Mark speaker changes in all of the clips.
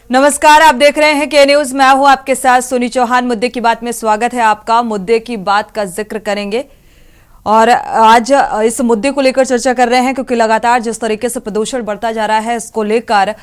Speaker 1: नमस्कार, आप देख रहे हैं के न्यूज। मैं हूं आपके साथ सोनी चौहान। मुद्दे की बात में स्वागत है आपका। मुद्दे की बात का जिक्र करेंगे और आज इस मुद्दे को लेकर चर्चा कर रहे हैं क्योंकि लगातार जिस तरीके से प्रदूषण बढ़ता जा रहा है, इसको लेकर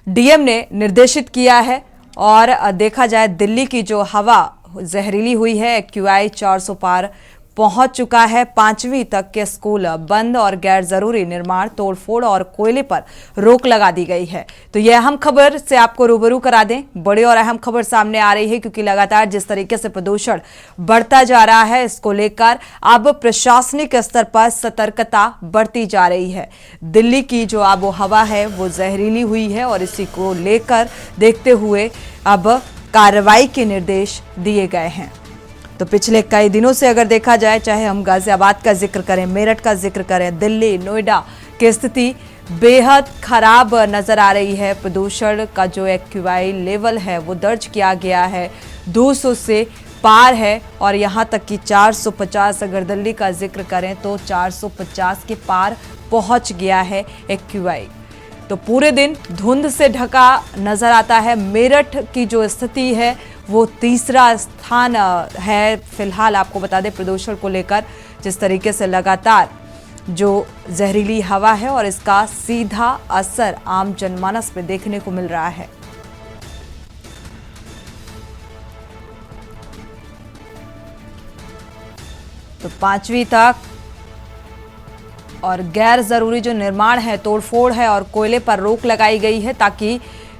Speaker 1: डीएम ने निर्देशित किया है। और देखा जाए, दिल्ली की जो हवा जहरीली हुई है, एक्यूआई 400 पार पहुंच चुका है। 5वीं तक के स्कूल बंद और गैर जरूरी निर्माण, तोड़फोड़ और कोयले पर रोक लगा दी गई है। तो यह अहम खबर से आपको रूबरू करा दें। बड़ी और अहम खबर सामने आ रही है क्योंकि लगातार जिस तरीके से प्रदूषण बढ़ता जा रहा है, इसको लेकर अब प्रशासनिक स्तर पर सतर्कता बढ़ती जा रही है। दिल्ली की जो आबो हवा है वो जहरीली हुई है और इसी को लेकर देखते हुए अब कार्रवाई के निर्देश दिए गए हैं। तो पिछले कई दिनों से अगर देखा जाए, चाहे हम गाजियाबाद का जिक्र करें, मेरठ का जिक्र करें, दिल्ली, नोएडा की स्थिति बेहद खराब नजर आ रही है। प्रदूषण का जो एक्यूआई लेवल है वो दर्ज किया गया है 200 से पार है और यहाँ तक कि 450, अगर दिल्ली का जिक्र करें तो 450 के पार पहुँच गया है एक्यूआई। तो पूरे दिन धुंध से ढका नजर आता है। मेरठ की जो स्थिति है वो तीसरा स्थान है फिलहाल। आपको बता दें, प्रदूषण को लेकर जिस तरीके से लगातार जो जहरीली हवा है और इसका सीधा असर आम जनमानस पे देखने को मिल रहा है। तो 5वीं तक और गैर जरूरी जो निर्माण है, तोड़फोड़ है और कोयले पर रोक लगाई गई है ताकि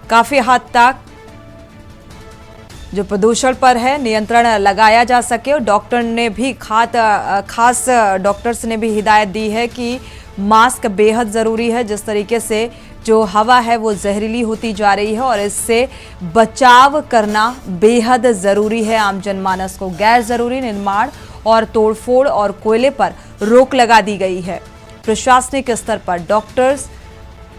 Speaker 1: काफी हद तक जो प्रदूषण पर है नियंत्रण लगाया जा सके। और डॉक्टर ने भी खास डॉक्टर्स ने भी हिदायत दी है कि मास्क बेहद ज़रूरी है। जिस तरीके से जो हवा है वो जहरीली होती जा रही है और इससे बचाव करना बेहद ज़रूरी है आम जनमानस को। गैर ज़रूरी निर्माण और तोड़फोड़ और कोयले पर रोक लगा दी गई है। प्रशासनिक स्तर पर डॉक्टर्स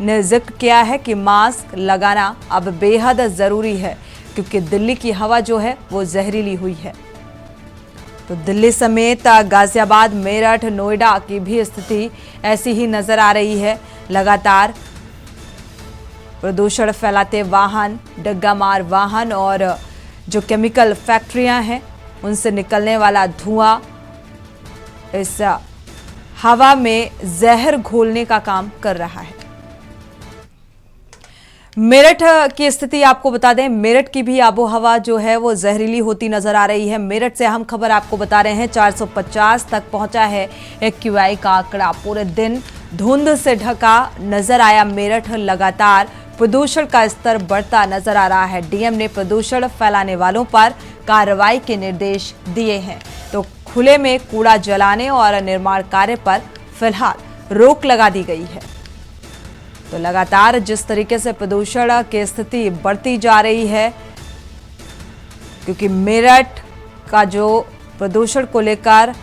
Speaker 1: ने जिक्र किया है कि मास्क लगाना अब बेहद ज़रूरी है क्योंकि दिल्ली की हवा जो है वो जहरीली हुई है। तो दिल्ली समेत गाजियाबाद, मेरठ, नोएडा की भी स्थिति ऐसी ही नजर आ रही है। लगातार प्रदूषण फैलाते वाहन, डग्गा मार वाहन और जो केमिकल फैक्ट्रियां हैं उनसे निकलने वाला धुआं इस हवा में जहर घोलने का काम कर रहा है। मेरठ की स्थिति आपको बता दें, मेरठ की भी आबो हवा जो है वो जहरीली होती नजर आ रही है। मेरठ से अहम खबर आपको बता रहे हैं, 450 तक पहुंचा है एक्यूआई का आंकड़ा। पूरे दिन धुंध से ढका नजर आया मेरठ। लगातार प्रदूषण का स्तर बढ़ता नजर आ रहा है। डीएम ने प्रदूषण फैलाने वालों पर कार्रवाई के निर्देश दिए हैं। तो खुले में कूड़ा जलाने और निर्माण कार्य पर फिलहाल रोक लगा दी गई है। तो लगातार जिस तरीके से प्रदूषण की स्थिति बढ़ती जा रही है क्योंकि मेरठ का जो प्रदूषण को लेकर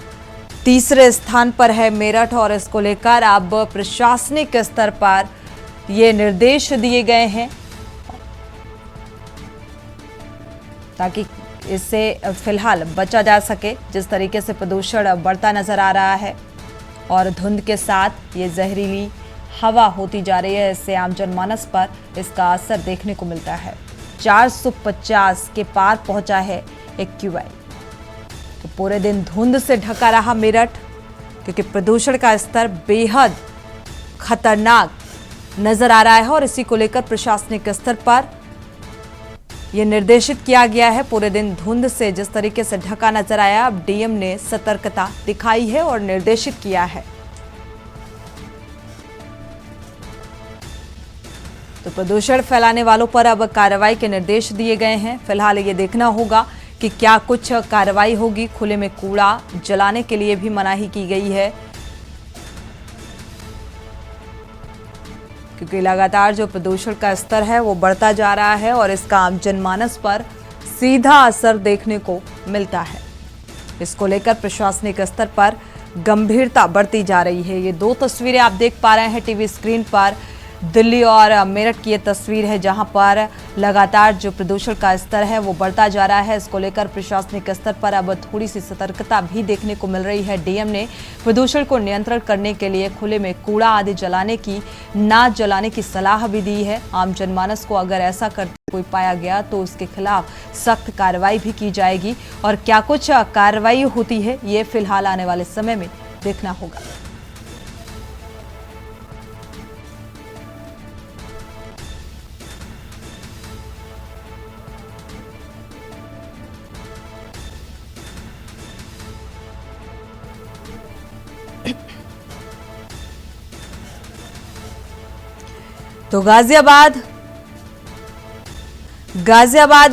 Speaker 1: तीसरे स्थान पर है मेरठ और इसको लेकर अब प्रशासनिक स्तर पर ये निर्देश दिए गए हैं ताकि इससे फिलहाल बचा जा सके। जिस तरीके से प्रदूषण बढ़ता नजर आ रहा है और धुंध के साथ ये जहरीली हवा होती जा रही है, इससे आम जनमानस पर इसका असर देखने को मिलता है। 450 के पार पहुंचा है एक्यूआई। तो पूरे दिन धुंध से ढका रहा मेरठ क्योंकि प्रदूषण का स्तर बेहद खतरनाक नजर आ रहा है और इसी को लेकर प्रशासनिक स्तर पर यह निर्देशित किया गया है। पूरे दिन धुंध से जिस तरीके से ढका नजर आया, अब डीएम ने सतर्कता दिखाई है और निर्देशित किया है। तो प्रदूषण फैलाने वालों पर अब कार्रवाई के निर्देश दिए गए हैं। फिलहाल ये देखना होगा कि क्या कुछ कार्रवाई होगी। खुले में कूड़ा जलाने के लिए भी मनाही की गई है क्योंकि लगातार जो प्रदूषण का स्तर है वो बढ़ता जा रहा है और इसका आम जनमानस पर सीधा असर देखने को मिलता है। इसको लेकर प्रशासनिक स्तर पर गंभीरता बढ़ती जा रही है। ये दो तस्वीरें आप देख पा रहे हैं टीवी स्क्रीन पर। दिल्ली और मेरठ की ये तस्वीर है जहां पर लगातार जो प्रदूषण का स्तर है वो बढ़ता जा रहा है। इसको लेकर प्रशासनिक स्तर पर अब थोड़ी सी सतर्कता भी देखने को मिल रही है। डीएम ने प्रदूषण को नियंत्रण करने के लिए खुले में कूड़ा आदि ना जलाने की सलाह भी दी है। आम जनमानस को अगर ऐसा करते कोई पाया गया तो उसके खिलाफ सख्त कार्रवाई भी की जाएगी और क्या कुछ कार्रवाई होती है ये फिलहाल आने वाले समय में देखना होगा। तो गाजियाबाद,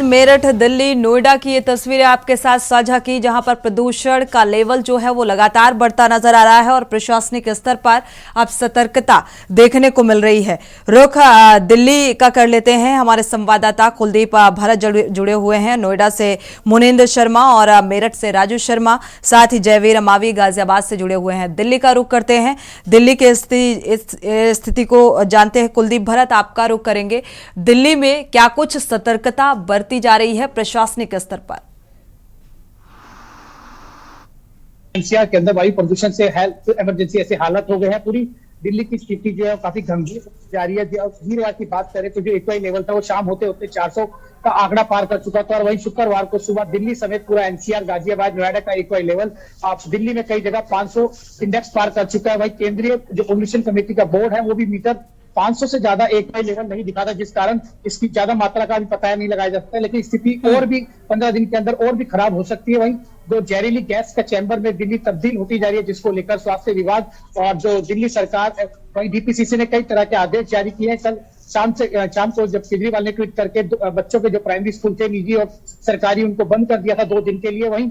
Speaker 1: मेरठ, दिल्ली, नोएडा की ये तस्वीरें आपके साथ साझा की जहां पर प्रदूषण का लेवल जो है वो लगातार बढ़ता नजर आ रहा है और प्रशासनिक स्तर पर अब सतर्कता देखने को मिल रही है। रुख दिल्ली का कर लेते हैं। हमारे संवाददाता कुलदीप भरत जुड़े हुए हैं नोएडा से, मुनिंदर शर्मा और मेरठ से राजू शर्मा, साथ ही जयवीर अमावी गाजियाबाद से जुड़े हुए हैं। दिल्ली का रुख करते हैं, दिल्ली के स्थिति को जानते हैं। कुलदीप भरत, आपका रुख करेंगे। दिल्ली में क्या कुछ सतर्कता बरती जा रही है प्रशासनिक स्तर पर?
Speaker 2: एनसीआर के अंदर वायु प्रदूषण से हेल्थ इमरजेंसी ऐसे हालत हो गए हैं। पूरी दिल्ली की स्थिति जो है काफी गंभीर जा रही है। वीरवार की बात करें तो जो एक्वाई लेवल था वो शाम होते होते 400 का आंकड़ा पार कर चुका था और वहीं शुक्रवार को सुबह दिल्ली समेत पूरा एनसीआर, गाजियाबाद, नोएडा का एक्वाई लेवल दिल्ली में कई जगह 500 इंडेक्स पार कर चुका है। वहीं केंद्रीय जो पोल्यूशन कमेटी का बोर्ड है वो भी मीटर 500 से ज्यादा एक्वाई लेवल नहीं दिखाता, जिस कारण इसकी ज्यादा मात्रा का भी पता नहीं लगाया जा सकता। लेकिन स्थिति और भी 15 दिन के अंदर और भी खराब हो सकती है। वहीं जो जहरीली गैस का चैम्बर में दिल्ली तब्दील होती जा रही है, जिसको लेकर स्वास्थ्य विभाग और जो दिल्ली सरकार, वहीं डीपीसीसी ने कई तरह के आदेश जारी किए हैं। कल शाम को जब केजरीवाल ने ट्वीट करके बच्चों के जो प्राइमरी स्कूल थे निजी और सरकारी उनको बंद कर दिया था 2 दिन के लिए। वहीं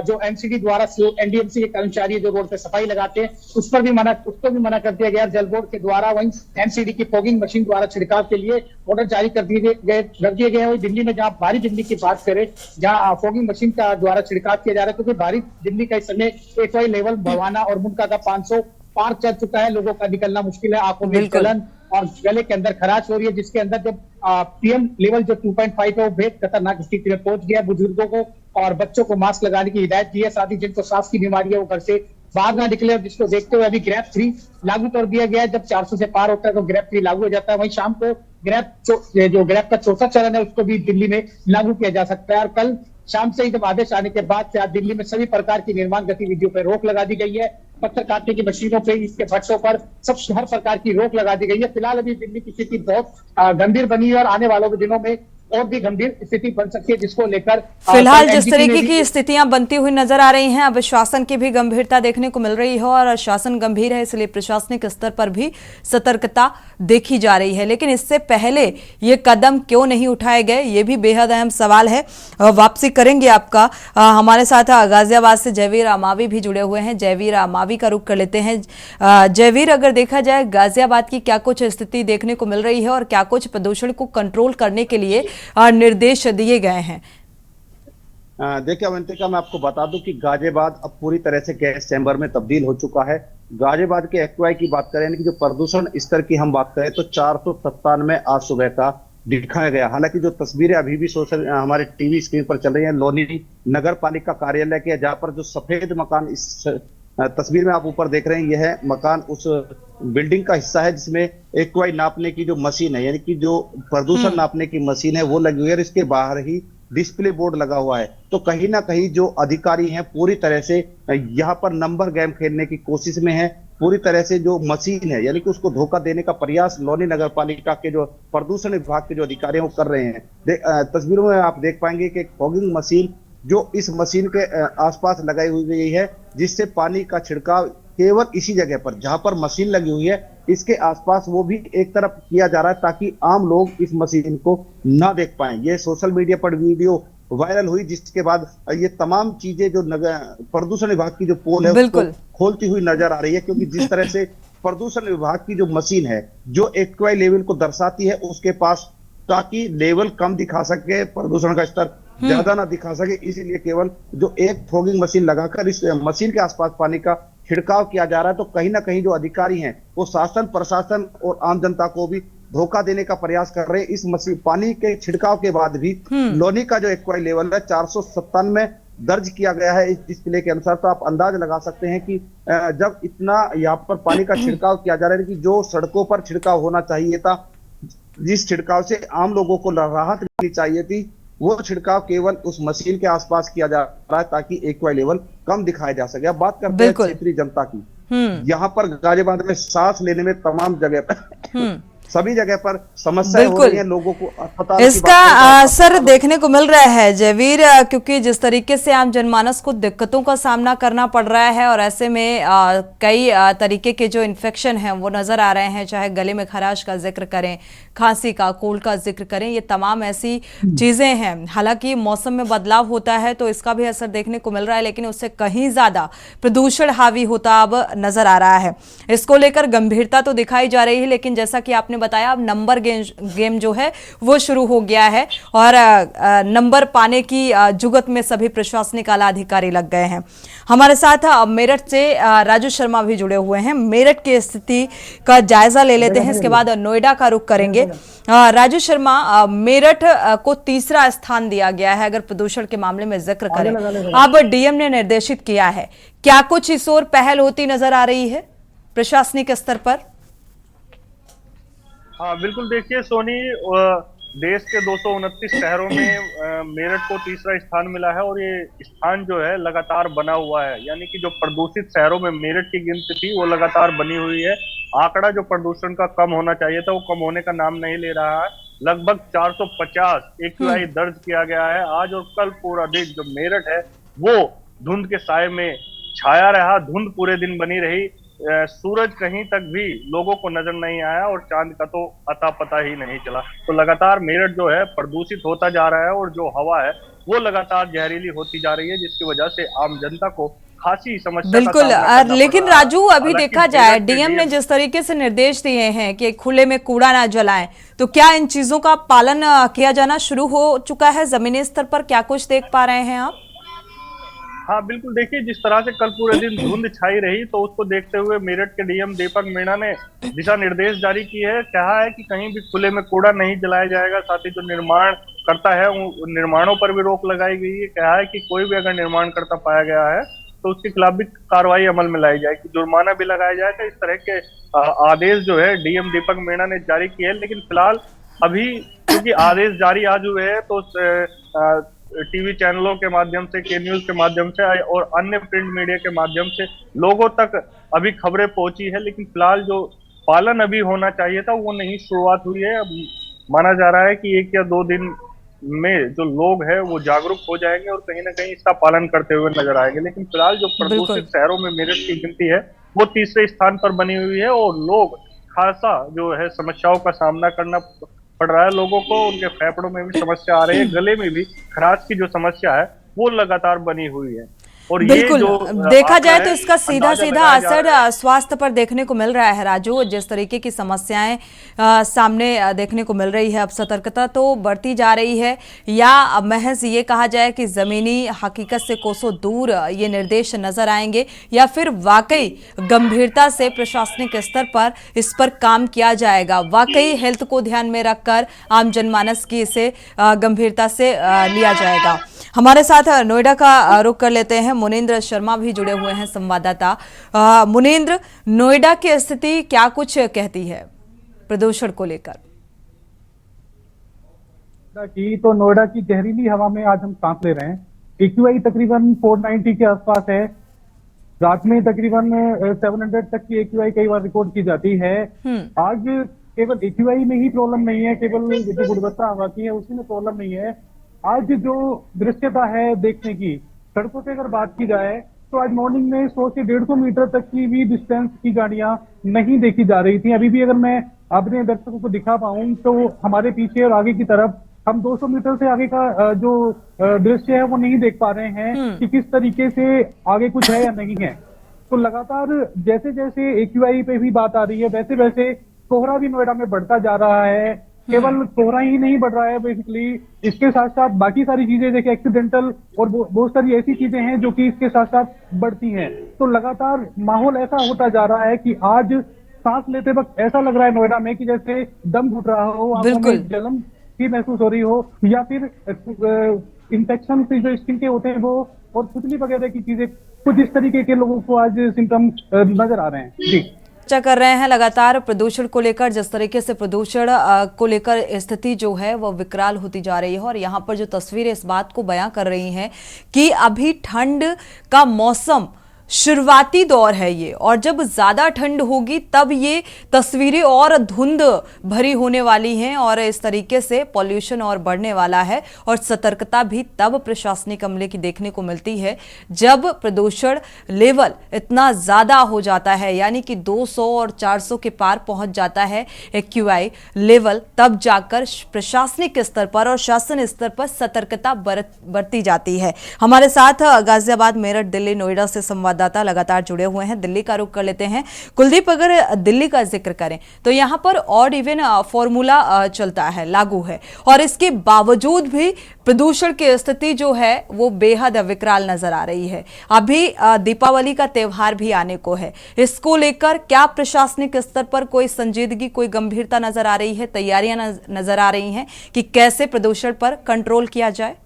Speaker 2: जो एमसीडी द्वारा एनडीएमसी के कर्मचारी जो रोड पे सफाई लगाते हैं उसको भी मना कर दिया गया जल बोर्ड के द्वारा। वहीं एमसीडी की फॉगिंग मशीन द्वारा छिड़काव के लिए ऑर्डर जारी कर दिए गए हैं। दिल्ली में जहां भारी दिल्ली की बात करें, जहां फॉगिंग मशीन का द्वारा छिड़काव किया जा रहा है, क्योंकि भारी दिल्ली का इस समय एक्वाई लेवल भवाना और मुनका का 500 पार चल चुका है। लोगों का निकलना मुश्किल है, आंखों में जलन और गले के अंदर खराश हो रही है, जिसके अंदर जब पीएम लेवल जो 2.5 है वो बेहद खतरनाक स्थिति में पहुंच गया। बुजुर्गों को और बच्चों को मास्क लगाने की हिदायत दी है। साथ ही जिनको सांस की बीमारी है वो घर से बाहर ना निकले, और जिसको देखते हुए अभी ग्रैप 3 लागू कर दिया गया है। जब 400 से पार होता है तो ग्रैप 3 लागू हो जाता है। वहीं शाम को ग्रैप का चौथा चरण है उसको भी दिल्ली में लागू किया जा सकता है। और कल शाम से ही जब आदेश आने के बाद से आज दिल्ली में सभी प्रकार की निर्माण गतिविधियों पर रोक लगा दी गई है। पत्थर काटने की मशीनों पे, इसके भट्टों पर हर प्रकार की रोक लगा दी गई है। फिलहाल अभी दिल्ली की स्थिति बहुत गंभीर बनी है और आने वालों के दिनों में और भी गंभीर स्थिति बन सकती है, जिसको लेकर
Speaker 1: फिलहाल जिस तरीके की स्थितियां बनती हुई नजर आ रही हैं, अब शासन की भी गंभीरता देखने को मिल रही है और शासन गंभीर है, इसलिए प्रशासनिक स्तर पर भी सतर्कता देखी जा रही है। लेकिन इससे पहले ये कदम क्यों नहीं उठाए गए, ये भी बेहद अहम सवाल है। वापसी करेंगे आपका। हमारे साथ गाजियाबाद से जयवीर अमावी भी जुड़े हुए हैं। जयवीर अमावी का रुख कर लेते हैं। जयवीर, अगर देखा जाए गाजियाबाद की क्या कुछ स्थिति देखने को मिल रही है और क्या कुछ प्रदूषण को कंट्रोल करने के लिए निर्देश दिए गए हैं?
Speaker 3: देखिए अवंतिका, मैं आपको बता दूं कि गाजियाबाद अब पूरी तरह से गैस चैम्बर में तब्दील हो चुका है। गाजियाबाद के एक्वाई की बात करें, यानी कि जो प्रदूषण स्तर की हम बात करें तो 497 आज सुबह का दिखाया गया। हालांकि जो तस्वीरें अभी भी हमारे टीवी स्क्रीन पर चल रही हैं, लोनी नगर पालिका कार्यालय के, जहां पर जो सफेद मकान इस तस्वीर में आप ऊपर देख रहे हैं, यह है मकान उस बिल्डिंग का हिस्सा है जिसमें एक्वाई नापने की जो मशीन है, यानी कि जो प्रदूषण नापने की मशीन है वो लगी हुई है। इसके बाहर ही डिस्प्ले बोर्ड लगा हुआ है। तो कहीं ना कहीं जो अधिकारी हैं पूरी तरह से यहाँ पर नंबर गेम खेलने की कोशिश में है। पूरी तरह से जो मशीन है, यानी कि उसको धोखा देने का प्रयास लोनी नगर पालिका के जो प्रदूषण विभाग के जो अधिकारी हैं वो कर रहे हैं। तस्वीरों में आप देख पाएंगे कि फॉगिंग मशीन जो इस मशीन के आसपास लगाई हुई है, जिससे पानी का छिड़काव केवल इसी जगह पर जहां पर मशीन लगी हुई है इसके आसपास वो भी एक तरफ किया जा रहा है, ताकि आम लोग इस मशीन को ना देख पाए। ये सोशल मीडिया पर वीडियो वायरल हुई, जिसके बाद ये तमाम चीजें जो प्रदूषण विभाग की जो पोल है उसको खोलती हुई नजर आ रही है। क्योंकि जिस तरह से प्रदूषण विभाग की जो मशीन है जो एक्वाई लेवल को दर्शाती है उसके पास, ताकि लेवल कम दिखा सके, प्रदूषण का स्तर ज्यादा ना दिखा सके, इसीलिए केवल जो एक फॉगिंग मशीन लगाकर इस मशीन के आसपास पानी का छिड़काव किया जा रहा है, तो कहीं ना कहीं जो अधिकारी हैं वो शासन प्रशासन और आम जनता को भी धोखा देने का प्रयास कर रहे हैं। इस मसीह पानी के छिड़काव के बाद भी लोनी का जो एक्वाई लेवल है 497 दर्ज किया गया है इस डिस्प्ले के अनुसार। तो आप अंदाज लगा सकते हैं कि जब इतना यहाँ पर पानी का छिड़काव किया जा रहा है कि जो सड़कों पर छिड़काव होना चाहिए था, जिस छिड़काव से आम लोगों को राहत मिलनी चाहिए थी, वो छिड़काव केवल उस मशीन के आसपास किया जा रहा है ताकि एक्वाई लेवल कम दिखाया जा सके। अब बात करते हैं क्षेत्रीय जनता की। यहाँ पर गाजियाबाद में सांस लेने में तमाम जगह पर सभी जगह पर समस्या हो रही है, लोगों को अस्पताल
Speaker 1: इसका असर देखने को मिल रहा है जयवीर, क्योंकि जिस तरीके से आम जनमानस को दिक्कतों का सामना करना पड़ रहा है और ऐसे में कई तरीके के जो इन्फेक्शन हैं वो नजर आ रहे हैं, चाहे गले में खराश का जिक्र करें, खांसी का, कोल्ड का जिक्र करें, ये तमाम ऐसी चीजें हैं। हालांकि मौसम में बदलाव होता है तो इसका भी असर देखने को मिल रहा है, लेकिन उससे कहीं ज्यादा प्रदूषण हावी होता अब नजर आ रहा है। इसको लेकर गंभीरता तो दिखाई जा रही है, लेकिन जैसा कि आपने बताया अब नंबर गेम जो है वो शुरू हो गया है और नंबर पाने की जुगत में सभी प्रशासनिक आला अधिकारी लग गए हैं। हमारे साथ मेरठ से राजू शर्मा भी जुड़े हुए हैं। मेरठ की स्थिति का जायजा ले लेते हैं, इसके बाद नोएडा का रुख करेंगे। राजू शर्मा, मेरठ को तीसरा स्थान दिया गया है अगर प्रदूषण के मामले में जिक्र करें। अब डीएम ने निर्देशित किया है, क्या कुछ इस ओर पहल होती नजर आ रही है प्रशासनिक स्तर पर?
Speaker 4: हाँ बिल्कुल, देखिए सोनी, देश के 229 शहरों में मेरठ को तीसरा स्थान मिला है और ये स्थान जो है लगातार बना हुआ है, यानी कि जो प्रदूषित शहरों में मेरठ की गिनती थी वो लगातार बनी हुई है। आंकड़ा जो प्रदूषण का कम होना चाहिए था वो कम होने का नाम नहीं ले रहा है। लगभग 450 एक्यूआई दर्ज किया गया है आज, और कल पूरा दिन जो मेरठ है वो धुंध के साए में छाया रहा, धुंध पूरे दिन बनी रही, सूरज कहीं तक भी लोगों को नजर नहीं आया और चांद का तो अता पता ही नहीं चला। तो लगातार मेरठ जो है प्रदूषित होता जा रहा है और जो हवा है वो लगातार जहरीली होती जा रही है, जिसकी वजह से आम जनता को खासी समस्या
Speaker 1: बिल्कुल। लेकिन राजू, अभी देखा जाए डीएम ने जिस तरीके से निर्देश दिए हैं कि खुले में कूड़ा ना जलाएं, तो क्या इन चीजों का पालन किया जाना शुरू हो चुका है जमीनी स्तर पर? क्या कुछ देख पा रहे हैं आप?
Speaker 4: हाँ बिल्कुल, देखिए जिस तरह से कल पूरे दिन धुंध छाई रही तो उसको देखते हुए मेरठ के डीएम दीपक मीणा ने दिशा निर्देश जारी किए है। कहा है कि कहीं भी खुले में कूड़ा नहीं जलाया जाएगा, साथ ही जो निर्माण करता है उन निर्माणों पर भी रोक लगाई गई है। कहा है कि कोई भी अगर निर्माण करता पाया गया है तो उसके खिलाफ भी कार्रवाई अमल में लाई जाएगी, जुर्माना भी लगाया जाएगा। इस तरह के आदेश जो है डीएम दीपक मीणा ने जारी किए हैं। लेकिन फिलहाल अभी क्योंकि आदेश जारी आज हुए हैं तो टीवी चैनलों के माध्यम से, के न्यूज के माध्यम से और अन्य प्रिंट मीडिया के माध्यम से लोगों तक अभी खबरें पहुंची है, लेकिन फिलहाल जो पालन अभी होना चाहिए था वो नहीं शुरुआत हुई है। अब माना जा रहा है कि 1 या 2 दिन में जो लोग हैं वो जागरूक हो जाएंगे और कहीं ना कहीं इसका पालन करते हुए नजर आएंगे। लेकिन फिलहाल जो प्रदूषित शहरों में मेरठ की गिनती है वो तीसरे स्थान पर बनी हुई है और लोग खासा जो है समस्याओं का सामना करना पड़ रहा है लोगों को। उनके फेफड़ों में भी समस्या आ रही है, गले में भी खराश की जो समस्या है वो लगातार बनी हुई है। और
Speaker 1: बिल्कुल,
Speaker 4: ये जो
Speaker 1: देखा जाए तो इसका सीधा सीधा असर स्वास्थ्य पर देखने को मिल रहा है। राजू, जिस तरीके की समस्याएं सामने देखने को मिल रही है, अब सतर्कता तो बढ़ती जा रही है, या महज ये कहा जाए कि जमीनी हकीकत से कोसों दूर ये निर्देश नजर आएंगे, या फिर वाकई गंभीरता से प्रशासनिक स्तर पर इस पर काम किया जाएगा, वाकई हेल्थ को ध्यान में रखकर आम जनमानस की इसे गंभीरता से लिया जाएगा। हमारे साथ नोएडा का रुख कर लेते हैं, मुनींद्र शर्मा भी जुड़े हुए हैं, संवाददाता। मुनींद्र, नोएडा की स्थिति क्या कुछ कहती है प्रदूषण को लेकर?
Speaker 2: तो नोएडा की जहरीली हवा में आज हम सांस ले रहे हैं। एक्यूआई तकरीबन 490 के आसपास है। रात में तकरीबन 700 तक की एक्यूआई कई बार रिकॉर्ड की जाती है। आज केवल एक्यूआई में ही प्रॉब्लम नहीं है, केवल जो गुणवत्ता हवा की है उसी में प्रॉब्लम नहीं है। आज जो दृश्यता है देखने की, सड़कों पे अगर बात की जाए तो आज मॉर्निंग में 100 से 150 मीटर तक की भी डिस्टेंस की गाड़ियां नहीं देखी जा रही थी। अभी भी अगर मैं अपने दर्शकों को दिखा पाऊं तो हमारे पीछे और आगे की तरफ हम 200 मीटर से आगे का जो दृश्य है वो नहीं देख पा रहे हैं कि किस तरीके से आगे कुछ है या नहीं है। तो लगातार जैसे जैसे एक्यूआई पे भी बात आ रही है वैसे वैसे कोहरा भी नोएडा में बढ़ता जा रहा है।
Speaker 5: केवल कोहरा ही नहीं बढ़ रहा है बेसिकली, इसके साथ साथ बाकी सारी चीजें देखिए, एक्सीडेंटल और बहुत सारी ऐसी चीजें हैं जो कि इसके साथ साथ बढ़ती हैं। तो लगातार माहौल ऐसा होता जा रहा है कि आज सांस लेते वक्त ऐसा लग रहा है नोएडा में कि जैसे दम घुट रहा हो, आंखों
Speaker 1: बिल्कुल।
Speaker 5: में जलन भी महसूस हो रही हो, या फिर इन्फेक्शन से जो स्किन के होते हैं वो, और खुजली वगैरह की चीजें, कुछ इस तरीके के लोगों को आज सिम्टम नजर आ रहे हैं। जी,
Speaker 1: चर्चा कर रहे हैं लगातार प्रदूषण को लेकर। जिस तरीके से प्रदूषण को लेकर स्थिति जो है वो विकराल होती जा रही है, और यहाँ पर जो तस्वीरें इस बात को बयां कर रही हैं कि अभी ठंड का मौसम शुरुआती दौर है ये, और जब ज्यादा ठंड होगी तब ये तस्वीरें और धुंध भरी होने वाली हैं, और इस तरीके से पॉल्यूशन और बढ़ने वाला है। और सतर्कता भी तब प्रशासनिक अमले की देखने को मिलती है जब प्रदूषण लेवल इतना ज्यादा हो जाता है, यानी कि 200 और 400 के पार पहुंच जाता है AQI लेवल, तब जाकर प्रशासनिक स्तर पर और शासन स्तर पर सतर्कता बरती जाती है। हमारे साथ गाजियाबाद, मेरठ, दिल्ली, नोएडा से संवाददाता लगातार जुड़े हुए हैं। दिल्ली का रुख कर लेते हैं। कुलदीप, अगर दिल्ली का जिक्र करें तो यहां पर ऑड इवन फॉर्मूला चलता है, लागू है, और इसके बावजूद भी प्रदूषण की स्थिति जो है वो बेहद विकराल नजर आ रही है। अभी दीपावली का त्यौहार भी आने को है, इसको लेकर क्या प्रशासनिक स्तर पर कोई संजीदगी, कोई गंभीरता नजर आ रही है, तैयारियां नजर आ रही हैं कि कैसे प्रदूषण पर कंट्रोल किया जाए?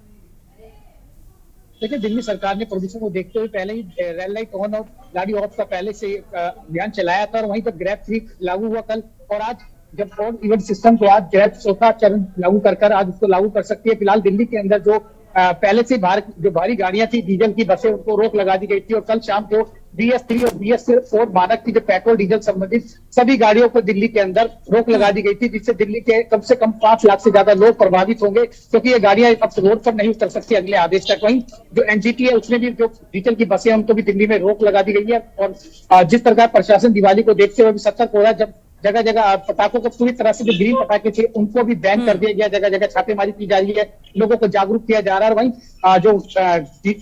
Speaker 2: देखिए, दिल्ली सरकार ने प्रदूषण को देखते हुए पहले ही रेड लाइट ऑन और गाड़ी ऑफ का पहले से अभियान चलाया था, और वहीं पर ग्रैब फ्री लागू हुआ कल। और आज जब ऑन इवेंट सिस्टम को आज ग्रैब चौथा चरण लागू कर आज उसको लागू कर सकती है। फिलहाल दिल्ली के अंदर जो पहले से जो भारी गाड़ियां थी, डीजल की बसें, उनको रोक लगा दी गई थी, और कल शाम को BS3 और BS4 मानक की जो पेट्रोल डीजल संबंधित सभी गाड़ियों को दिल्ली के अंदर रोक लगा दी गई थी, जिससे दिल्ली के कम से कम 5 लाख से ज्यादा लोग प्रभावित होंगे, क्योंकि ये गाड़ियां अब रोड पर नहीं उतर सकती अगले आदेश तक। वहीं जो NGT है उसने भी जो डीजल की बसें हैं उनको भी दिल्ली में रोक लगा दी गई है। और जिस तरह प्रशासन दिवाली को देखते हुए भी सतर्क हो रहा है, जब जगह जगह पटाखों को पूरी तरह से जो ग्रीन पटाखे थे उनको भी बैन कर दिया गया, जगह जगह छापेमारी की जा रही है, लोगों को जागरूक किया जा रहा है। वहीं जो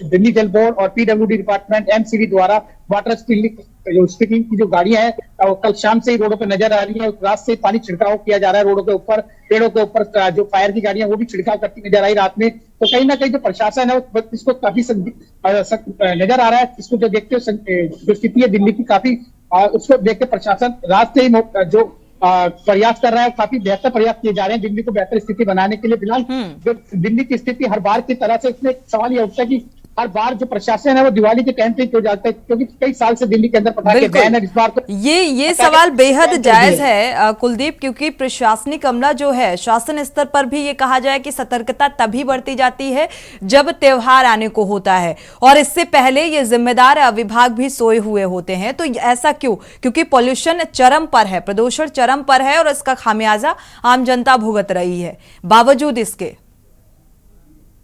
Speaker 2: दिल्ली जल बोर्ड और PWD डिपार्टमेंट, MCD द्वारा वाटर स्पीकिंग की जो गाड़ियां हैं कल शाम से ही रोडों पर नजर आ रही है। रात से पानी छिड़काव किया जा रहा है रोडों के ऊपर, पेड़ों के ऊपर जो फायर की गाड़ियां वो भी छिड़काव करती नजर आई रात में। तो कहीं ना कहीं जो प्रशासन है वो इसको काफी नजर आ रहा है। इसको जो देखते हुए जो स्थिति है दिल्ली की, काफी उसको देख के प्रशासन रात से ही जो प्रयास कर रहा है, काफी बेहतर प्रयास किए जा रहे हैं दिल्ली को बेहतर स्थिति बनाने के लिए। फिलहाल जो दिल्ली की स्थिति हर बार की तरह से, इसमें सवाल यह उठता है कि हर बार जो प्रशासन है वो दिवाली के टाइम पे क्यों जाता है, क्योंकि कई साल से दिल्ली के अंदर पटाखे बैन है। इस बार तो
Speaker 1: ये सवाल बेहद जायज है कुलदीप, क्योंकि प्रशासनिक अमला जो है शासन स्तर पर भी ये कहा जाए कि सतर्कता तभी बरती जाती है जब त्योहार आने को होता है, और इससे पहले ये जिम्मेदार विभाग भी सोए हुए होते हैं। तो ऐसा क्यों? क्योंकि पॉल्यूशन चरम पर है, प्रदूषण चरम पर है, और इसका खामियाजा आम जनता भुगत रही है बावजूद इसके।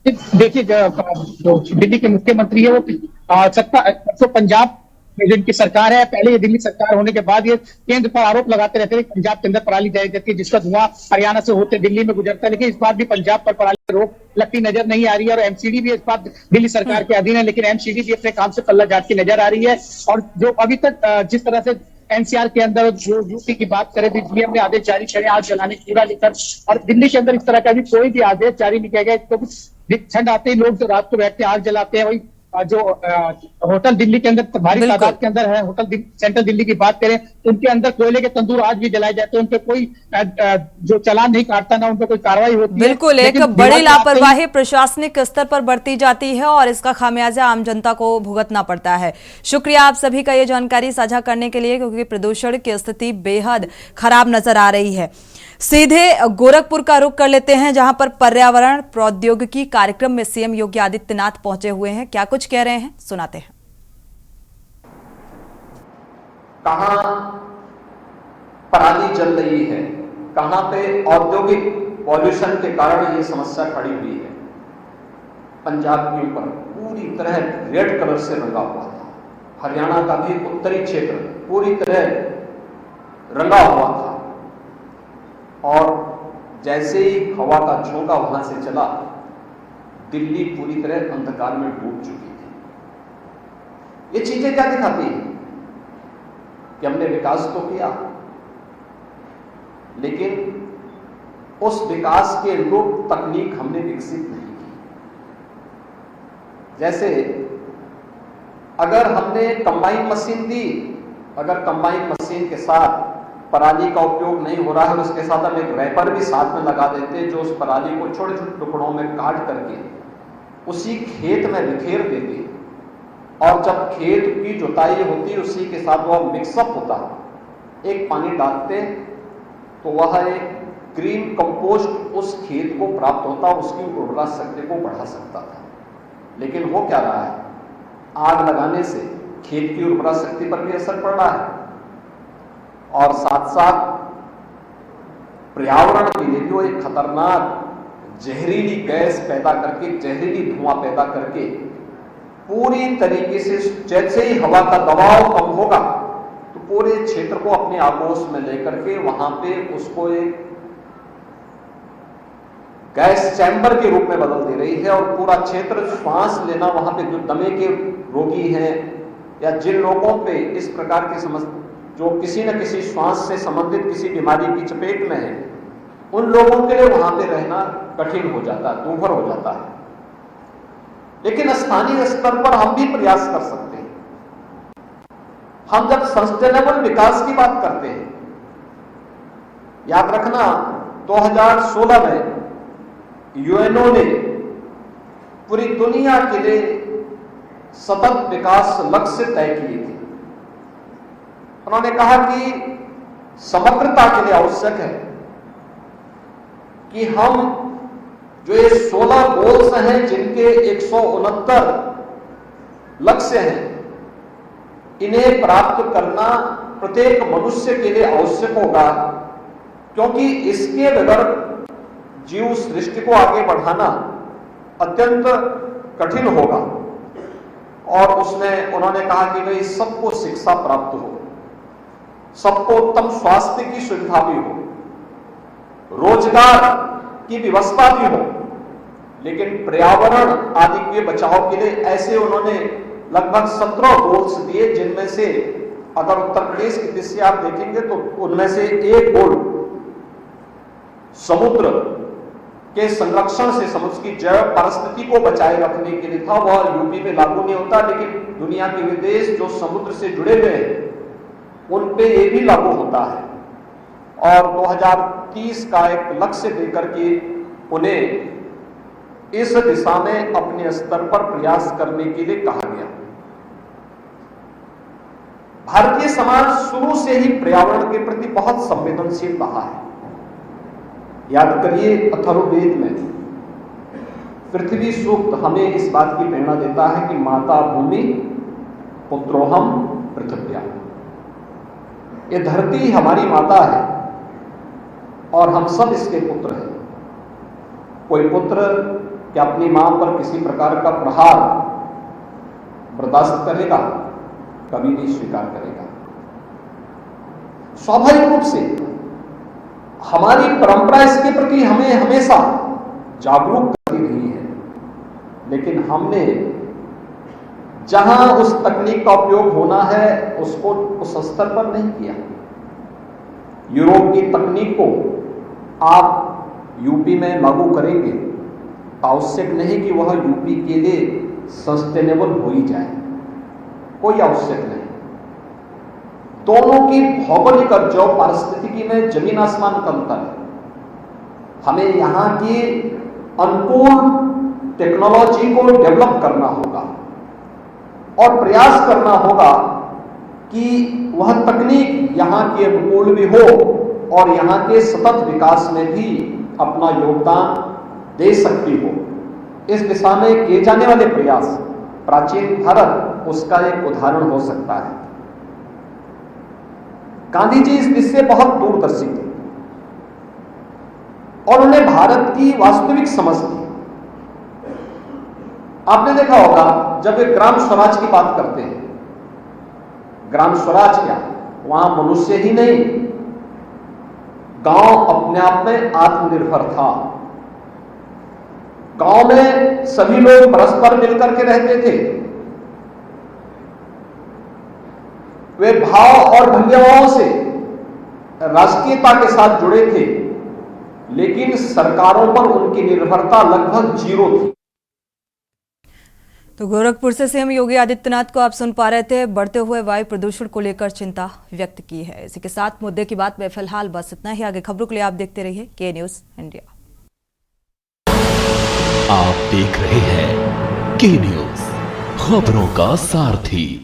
Speaker 2: देखिए, जो दिल्ली के मुख्यमंत्री है वो पंजाब जिनकी सरकार है, पहले ये दिल्ली सरकार होने के बाद ये केंद्र पर आरोप लगाते रहते हैं कि पंजाब के अंदर पराली जलाई जाती है, जिसका धुआं हरियाणा से होते दिल्ली में गुजरता है। लेकिन इस बार भी पंजाब पर पराली रोक लगती नजर नहीं आ रही है, और MCD भी इस बार दिल्ली सरकार के अधीन है, लेकिन MCD भी अपने काम से पल्ला झाड़ती नजर आ रही है। और जो अभी तक जिस तरह से NCR के अंदर जो यूपी की बात करें, DGM ने आदेश जारी करे आग जलाने की पूरा लेकर, और दिल्ली के अंदर इस तरह का भी कोई भी आदेश जारी नहीं किया गया। तो ठंड आते ही लोग जो रात को बैठते आग जलाते हैं, वही जो होटल दिल्ली के अंदर भारी तादाद के अंदर है, होटल सेंट्रल दिल्ली की बात करें तो उनके अंदर कोयले के तंदूर आज भी जलाए जाते हैं, उनपे कोई जो चालान नहीं काटता, ना उनपे कोई कार्रवाई होती है।
Speaker 1: बिल्कुल, एक बड़ी लापरवाही प्रशासनिक स्तर पर बरती जाती है, और इसका खामियाजा आम जनता को भुगतना पड़ता है। शुक्रिया आप सभी का ये जानकारी साझा करने के लिए, क्योंकि प्रदूषण की स्थिति बेहद खराब नजर आ रही है। सीधे गोरखपुर का रुख कर लेते हैं, जहां पर पर्यावरण प्रौद्योगिकी कार्यक्रम में CM योगी आदित्यनाथ पहुंचे हुए हैं। क्या कुछ कह रहे हैं, सुनाते हैं।
Speaker 6: कहां पराली जल रही है, कहां पे औद्योगिक पॉल्यूशन के कारण ये समस्या खड़ी हुई है। पंजाब के ऊपर पूरी तरह रेड कलर से रंगा हुआ था, हरियाणा का भी उत्तरी क्षेत्र पूरी तरह रंगा हुआ था, और जैसे ही हवा का झोंका वहां से चला, दिल्ली पूरी तरह अंधकार में डूब चुकी थी। ये चीजें क्या दिखाती हैं कि हमने विकास तो किया, लेकिन उस विकास के अनुरूप तकनीक हमने विकसित नहीं की। जैसे अगर हमने कंबाइन मशीन दी, अगर कंबाइन मशीन के साथ पराली का उपयोग नहीं हो रहा है और उसके साथ हम एक रैपर भी साथ में लगा देते जो उस पराली को छोटे छोटे टुकड़ों में काट करके उसी खेत में बिखेर देते, और जब खेत की जुताई होती उसी के साथ वह मिक्सअप होता, एक पानी डालते तो वह एक ग्रीन कंपोस्ट उस खेत को प्राप्त होता, उसकी उर्वरा शक्ति को बढ़ा सकता था। लेकिन हो क्या रहा है, आग लगाने से खेत की उर्वरा शक्ति पर भी असर पड़ रहा है और साथ साथ पर्यावरण के लिए भी वो एक खतरनाक जहरीली गैस पैदा करके, जहरीली धुआं पैदा करके पूरी तरीके से, जैसे ही हवा का दबाव कम होगा तो पूरे क्षेत्र को अपने आगोश में लेकर के वहां पे उसको एक गैस चैम्बर के रूप में बदल दे रही है और पूरा क्षेत्र, श्वास लेना, वहां पे जो दमे के रोगी हैं या जिन लोगों पे इस प्रकार की समस्या, जो किसी न किसी श्वास से संबंधित किसी बीमारी की चपेट में है, उन लोगों के लिए वहां पे रहना कठिन हो जाता है, दूभर हो जाता है। लेकिन स्थानीय स्तर पर हम भी प्रयास कर सकते हैं। हम जब सस्टेनेबल विकास की बात करते हैं, याद रखना 2016 में यूएनओ ने पूरी दुनिया के लिए सतत विकास लक्ष्य तय किए थे। उन्होंने कहा कि समग्रता के लिए आवश्यक है कि हम जो ये 16 गोल्स हैं, जिनके 169 लक्ष्य हैं, इन्हें प्राप्त करना प्रत्येक मनुष्य के लिए आवश्यक होगा, क्योंकि इसके बगैर जीव सृष्टि को आगे बढ़ाना अत्यंत कठिन होगा। और उसमें उन्होंने कहा कि भाई सबको शिक्षा प्राप्त हो, सबको उत्तम स्वास्थ्य की सुविधा भी हो, रोजगार की व्यवस्था भी हो, लेकिन पर्यावरण आदि के बचाव के लिए ऐसे उन्होंने लगभग 17 गोल्स दिए, जिनमें से अगर उत्तर प्रदेश की दृष्टि आप देखेंगे तो उनमें से एक गोल समुद्र के संरक्षण से, समुद्र की जैव परिस्थिति को बचाए रखने के लिए था। वह यूपी में लागू नहीं होता, लेकिन दुनिया के विदेश जो समुद्र से जुड़े हुए हैं उन पे ये भी लागू होता है। और 2030 का एक लक्ष्य देकर के उन्हें इस दिशा में अपने स्तर पर प्रयास करने के लिए कहा गया। भारतीय समाज शुरू से ही पर्यावरण के प्रति बहुत संवेदनशील रहा है। याद करिए, अथर्ववेद में पृथ्वी सूक्त हमें इस बात की प्रेरणा देता है कि माता भूमि पुत्रोहम पृथ्व्या, ये धरती हमारी माता है और हम सब इसके पुत्र हैं। कोई पुत्र क्या अपनी मां पर किसी प्रकार का प्रहार बर्दाश्त करेगा? कभी नहीं स्वीकार करेगा। स्वाभाविक रूप से हमारी परंपरा इसके प्रति हमें हमेशा जागरूक करती रही है, लेकिन हमने जहां उस तकनीक का उपयोग होना है उसको उस स्तर पर नहीं किया। यूरोप की तकनीक को आप यूपी में लागू करेंगे तो आवश्यक नहीं कि वह यूपी के लिए सस्टेनेबल हो ही जाए, कोई आवश्यक नहीं। दोनों की भौगोलिक और जैव पारिस्थितिकी में जमीन आसमान का अंतर है। हमें यहां की अनुकूल टेक्नोलॉजी को डेवलप करना होगा और प्रयास करना होगा कि वह तकनीक यहां के अनुकूल भी हो और यहां के सतत विकास में भी अपना योगदान दे सकती हो। इस दिशा में किए जाने वाले प्रयास, प्राचीन भारत उसका एक उदाहरण हो सकता है। गांधी जी इस दिशा से बहुत दूरदर्शी थे और उन्हें भारत की वास्तविक समझ थी। आपने देखा होगा जब वे ग्राम स्वराज की बात करते हैं, ग्राम स्वराज क्या, वहां मनुष्य ही नहीं, गांव अपने आप में आत्मनिर्भर था। गांव में सभी लोग परस्पर मिलकर के रहते थे, वे भाव और भंगिमाओं से राष्ट्रीयता के साथ जुड़े थे लेकिन सरकारों पर उनकी निर्भरता लगभग जीरो थी।
Speaker 1: तो गोरखपुर से सीएम योगी आदित्यनाथ को आप सुन पा रहे थे, बढ़ते हुए वायु प्रदूषण को लेकर चिंता व्यक्त की है। इसी के साथ मुद्दे की बात में फिलहाल बस इतना ही। आगे खबरों के लिए आप देखते रहिए के न्यूज इंडिया।
Speaker 7: आप देख रहे हैं के न्यूज, खबरों का सारथी।